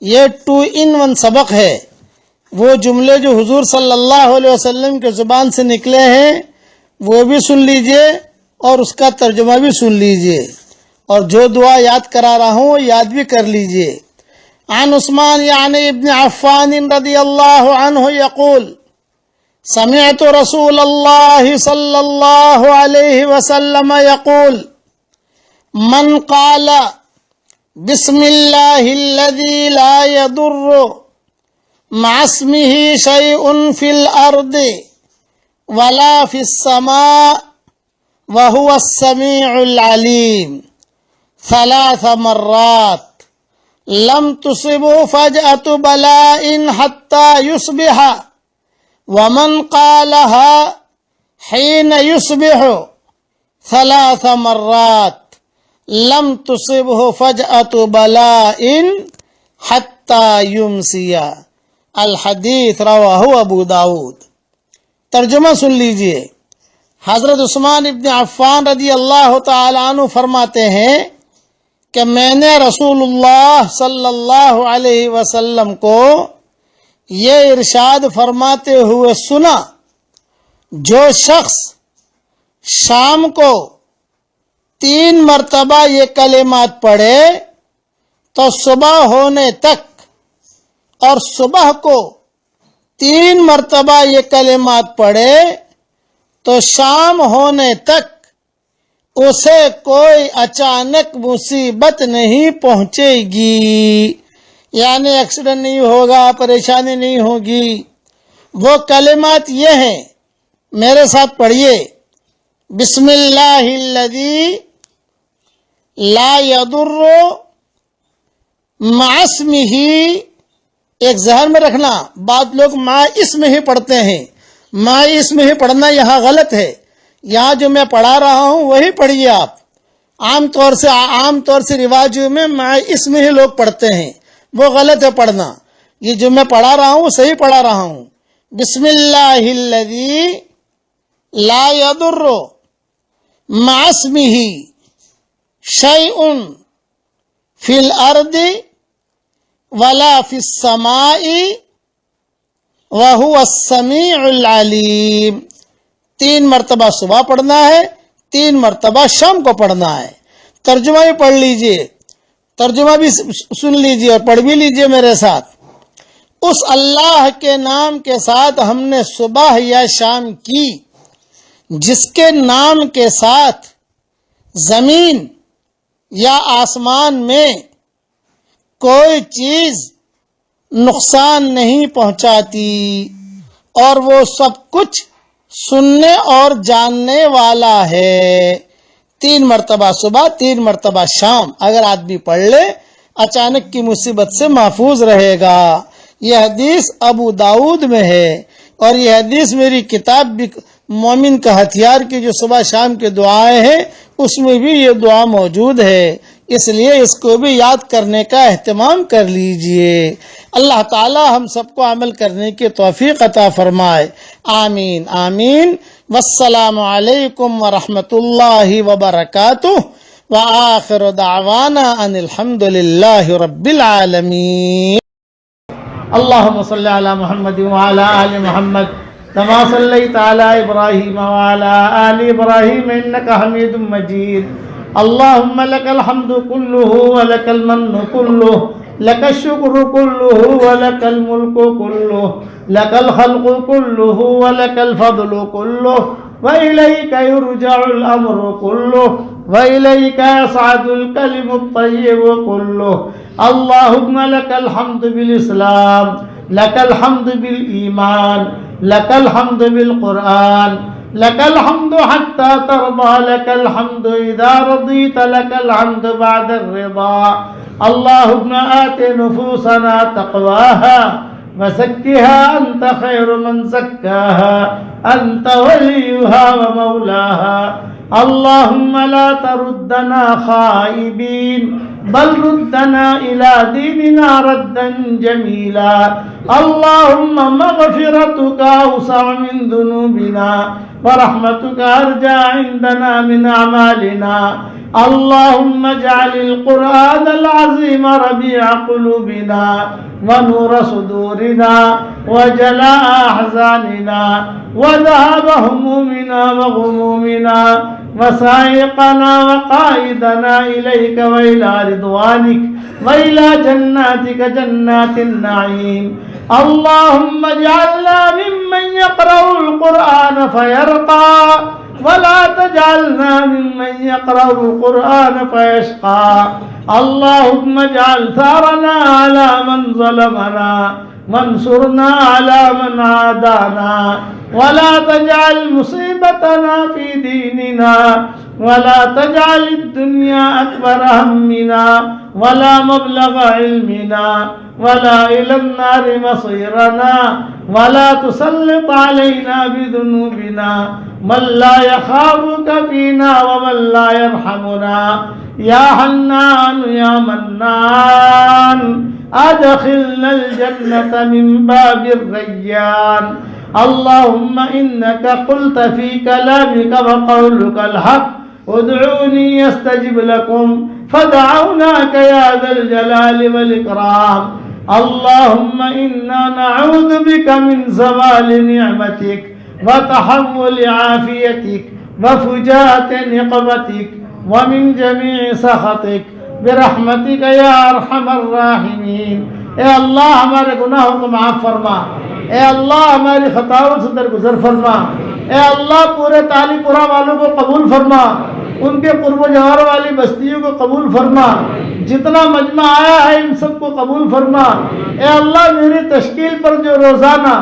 یہ 2 in 1 سبق ہے. وہ جملے جو حضور صلی اللہ علیہ وسلم کے زبان سے نکلے ہیں وہ بھی سن لیجئے اور اس کا ترجمہ بھی سن لیجئے، اور جو دعا یاد کرا رہا ہوں وہ یاد بھی کر لیجئے. عن عثمان یعنی ابن عفان رضی اللہ عنہ یقول سمعت رسول اللہ صلی اللہ علیہ وسلم یقول من قال بسم اللہ الذی لا يضر مع اسمه شيء في الارض ولا في السماء وهو السميع العليم 3 مرات لم تصبه فجأة بلاء حتى يصبح، ومن قالها حين يصبح 3 مرات لم تصبه فجأة بلاء حتى يمسي. الحدیث رواہ ابو داود. ترجمہ سن لیجئے. حضرت عثمان ابن عفان رضی اللہ تعالیٰ عنہ فرماتے ہیں کہ میں نے رسول اللہ صلی اللہ علیہ وسلم کو یہ ارشاد فرماتے ہوئے سنا، جو شخص شام کو 3 مرتبہ یہ کلمات پڑھے تو صبح ہونے تک، اور صبح کو 3 مرتبہ یہ کلمات پڑھے تو شام ہونے تک اسے کوئی اچانک مصیبت نہیں پہنچے گی، یعنی ایکسیڈنٹ نہیں ہوگا، پریشانی نہیں ہوگی. وہ کلمات یہ ہیں، میرے ساتھ پڑھیے. بسم اللہ الذی لا يضر مع اسمہ. ایک ذہن میں رکھنا، بعض لوگ مع اسم ہی پڑھتے ہیں. مع اسم ہی پڑھنا یہاں غلط ہے. یہاں جو میں پڑھا رہا ہوں وہی پڑھیے آپ. عام طور سے رواجوں میں مع اسم ہی لوگ پڑھتے ہیں، وہ غلط ہے پڑھنا. یہ جو میں پڑھا رہا ہوں صحیح پڑھا رہا ہوں. بسم اللہ الذی لا يضر مع اسمہ شیء فی الارض ولا فی السماء وهو السمیع العلیم. 3 مرتبہ صبح پڑھنا ہے، 3 مرتبہ شام کو پڑھنا ہے. ترجمہ بھی پڑھ لیجئے، ترجمہ بھی سن لیجئے اور پڑھ بھی لیجئے میرے ساتھ. اس اللہ کے نام کے ساتھ ہم نے صبح یا شام کی جس کے نام کے ساتھ زمین یا آسمان میں کوئی چیز نقصان نہیں پہنچاتی، اور وہ سب کچھ سننے اور جاننے والا ہے. 3 مرتبہ صبح، 3 مرتبہ شام اگر آدمی پڑھ لے اچانک کی مصیبت سے محفوظ رہے گا. یہ حدیث ابو داود میں ہے، اور یہ حدیث میری کتاب بھی مومن کا ہتھیار کی جو صبح شام کے دعائیں ہیں اس میں بھی یہ دعا موجود ہے. اس لیے اس کو بھی یاد کرنے کا اہتمام کر لیجئے. اللہ تعالی ہم سب کو عمل کرنے کی توفیق عطا فرمائے. آمین آمین. والسلام علیکم ورحمۃ اللہ وبرکاتہ. وآخر دعوانا ان الحمد للہ رب العالمین. اللہم صلی علی محمد وعلی آل محمد كما صليت على إبراهيم وعلى آل إبراهيم إنك حميد مجيد. اللهم لك الحمد كله ولك المن كله، لك الشكر كله ولك الملك كله، لك الخلق كله ولك الفضل كله، وإليك يرجع الأمر كله، وإليك يصعد الكلم الطيب كله. اللهم لك الحمد بالإسلام، لك الحمد بالإيمان، لك الحمد بالقرآن، لك الحمد حتى ترضى، لك الحمد إذا رضيت، لك الحمد بعد الرضا. اللهم آت نفوسنا تقواها وزكها أنت خير من زكاها، أنت وليها ومولاها. اللهم لا تردنا خائبين، بل ردنا إلى ديننا ردا جميلا. اللهم مغفرتك أوسع من ذنوبنا ورحمتك أرجى عندنا من أعمالنا. اللهم اجعل القرآن العظيم ربيع قلوبنا ونور صدورنا وجلاء أحزاننا وذهاب همومنا وغمومنا وسائقنا وقائدنا إليك وإلى رضوانك وإلى جناتك جنات النعيم. اللهم اجعلنا ممن يقرأ القرآن فيرقى ولا تجعلنا ممن يقرأ القرآن فيشقى. اللهم اجعل ثارنا على من ظلمنا وانصرنا على من عادانا ولا تجعل مصيبتنا في ديننا ولا تجعل الدنيا أكبر همنا ولا مبلغ علمنا ولا إلى النار مصيرنا ولا تسلط علينا بذنوبنا من لا يخافك فينا ومن لا يرحمنا. يا حنان يا منان أدخلنا الجنة من باب الريان. اللهم إنك قلت في كلامك وقولك الحق ادعوني يستجب لكم فدعوناك يا ذا الجلال والإكرام. اللهم إنا نعوذ بك من زوال نعمتك وتحول عافيتك وفجاءة نقمتك ومن جميع سخطك برحمتك یا ارحم الراحمین. اے اللہ ہمارے گناہوں کو معاف فرما. اے اللہ ہماری خطاؤں سے درگزر فرما. اے اللہ پورے تالی پورا والوں کو قبول فرما. ان کے قرب و جوار والی بستیوں کو قبول فرما. جتنا مجمع آیا ہے ان سب کو قبول فرما. اے اللہ میری تشکیل پر جو روزانہ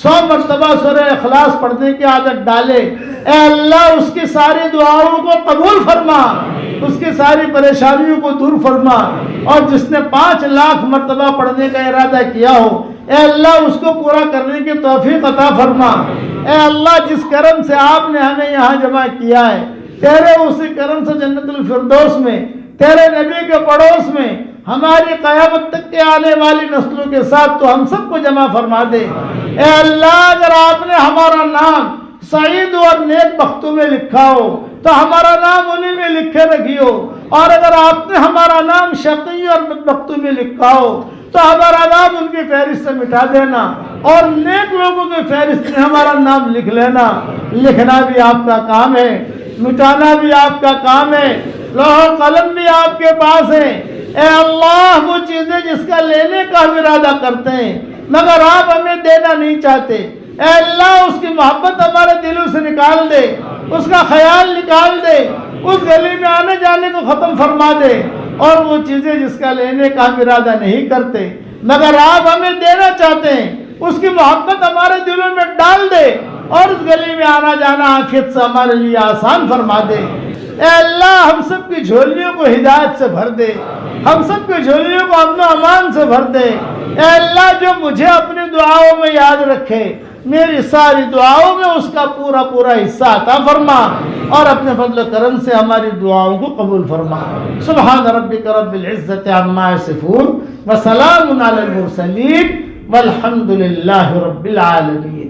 100 مرتبہ سورہ اخلاص پڑھنے کی عادت ڈالے, اے اللہ اس کی ساری دعاؤں کو قبول فرما, اس کی ساری پریشانیوں کو دور فرما. اور جس نے 5 لاکھ مرتبہ پڑھنے کا ارادہ کیا ہو, اے اللہ اس کو پورا کرنے کی توفیق عطا فرما. اے اللہ جس کرم سے آپ نے ہمیں یہاں جمع کیا ہے, تیرے اسی کرم سے جنت الفردوس میں تیرے نبی کے پڑوس میں ہماری قیامت تک کے آنے والی نسلوں کے ساتھ تو ہم سب کو جمع فرما دے. اے اللہ اگر آپ نے ہمارا نام سعید اور نیک بختوں میں لکھا ہو تو ہمارا نام انہیں میں لکھے رکھیو, اور اگر آپ نے ہمارا نام شقی اور بدبختوں میں لکھا ہو تو ہمارا نام ان کی فہرست سے مٹا دینا, اور نیک لوگوں کی فہرست میں ہمارا نام لکھ لینا. لکھنا بھی آپ کا کام ہے, مٹانا بھی آپ کا کام ہے, لوح و قلم بھی آپ کے پاس ہے. اے اللہ وہ چیزیں جس کا لینے کا ہم ارادہ کرتے ہیں مگر آپ ہمیں دینا نہیں چاہتے, اے اللہ اس کی محبت ہمارے دلوں سے نکال دے, اس کا خیال نکال دے, اس گلی میں آنے جانے کو ختم فرما دے. اور وہ چیزیں جس کا لینے کا ہم ارادہ نہیں کرتے مگر آپ ہمیں دینا چاہتے ہیں, اس کی محبت ہمارے دلوں میں ڈال دے, اور اس گلی میں آنا جانا عافیت سے ہمارے لیے آسان فرما دے. اے اللہ ہم سب کی جھولیوں کو ہدایت سے بھر دے, ہم سب کی جھولیوں کو امن و امان سے بھر دے. اے اللہ جو مجھے اپنی دعاؤں میں یاد رکھے میری ساری دعاؤں میں اس کا پورا پورا حصہ عطا فرما, اور اپنے فضل و کرم سے ہماری دعاؤں کو قبول فرما. سبحان ربک رب العزت عما یصفون وسلام علی المرسلین والحمد للہ رب العالمین.